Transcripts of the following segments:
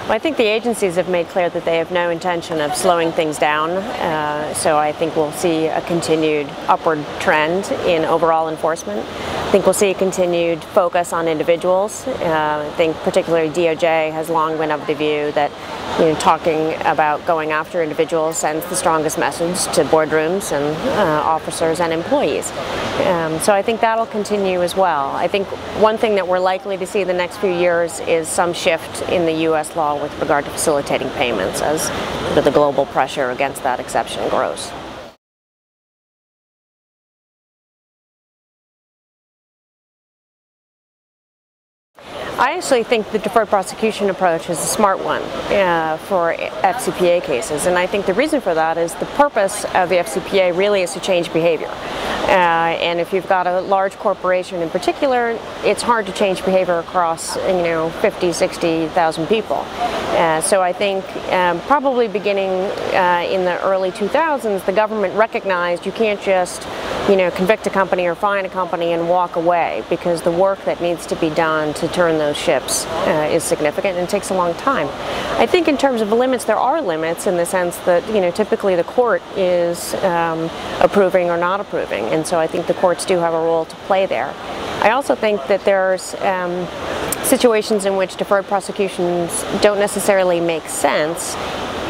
Well, I think the agencies have made clear that they have no intention of slowing things down, so I think we'll see a continued upward trend in overall enforcement. I think we'll see a continued focus on individuals. I think particularly DOJ has long been of the view that talking about going after individuals sends the strongest message to boardrooms and officers and employees. So I think that'll continue as well. I think one thing that we're likely to see the next few years is some shift in the U.S. law with regard to facilitating payments as the global pressure against that exception grows. I actually think the deferred prosecution approach is a smart one for FCPA cases, and I think the reason for that is the purpose of the FCPA really is to change behavior. And if you've got a large corporation in particular, it's hard to change behavior across 50, 60,000 people. So I think probably beginning in the early 2000s, the government recognized you can't just convict a company or fine a company and walk away, because the work that needs to be done to turn those ships is significant and takes a long time. I think in terms of limits, there are limits in the sense that typically the court is approving or not approving, and so I think the courts do have a role to play there. I also think that there's situations in which deferred prosecutions don't necessarily make sense,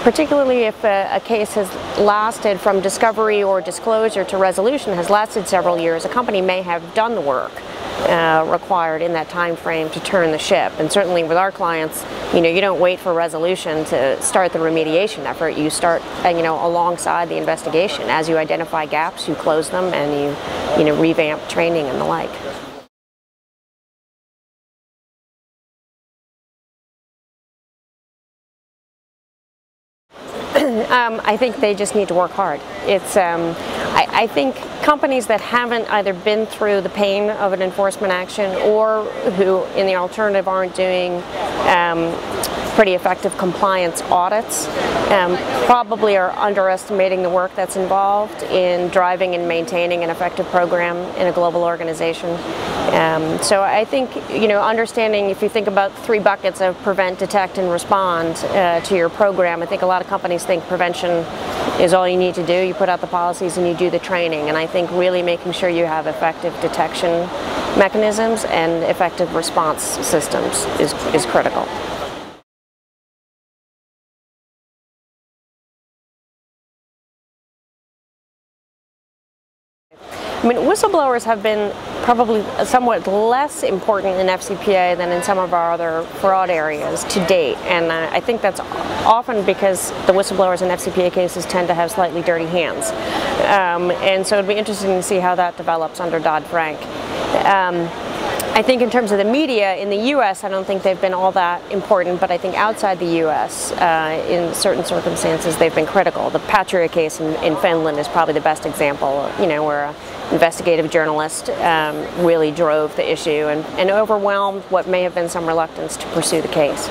particularly if a case has lasted from discovery or disclosure to resolution, has lasted several years. A company may have done the work required in that time frame to turn the ship, and certainly with our clients, you don't wait for resolution to start the remediation effort. You start alongside the investigation. As you identify gaps, you close them, and you revamp training and the like. I think they just need to work hard. I think companies that haven't either been through the pain of an enforcement action or who, in the alternative, aren't doing pretty effective compliance audits probably are underestimating the work that's involved in driving and maintaining an effective program in a global organization. So I think, understanding, if you think about 3 buckets of prevent, detect, and respond to your program, I think a lot of companies think prevention is all you need to do. You put out the policies and you do the training, and I think really making sure you have effective detection mechanisms and effective response systems is critical. I mean, whistleblowers have been probably somewhat less important in FCPA than in some of our other fraud areas to date, and I think that's often because the whistleblowers in FCPA cases tend to have slightly dirty hands, and so it'd be interesting to see how that develops under Dodd-Frank. I think in terms of the media, in the U.S., I don't think they've been all that important, but I think outside the U.S., in certain circumstances, they've been critical. The Patria case in Finland is probably the best example, where an investigative journalist really drove the issue and overwhelmed what may have been some reluctance to pursue the case.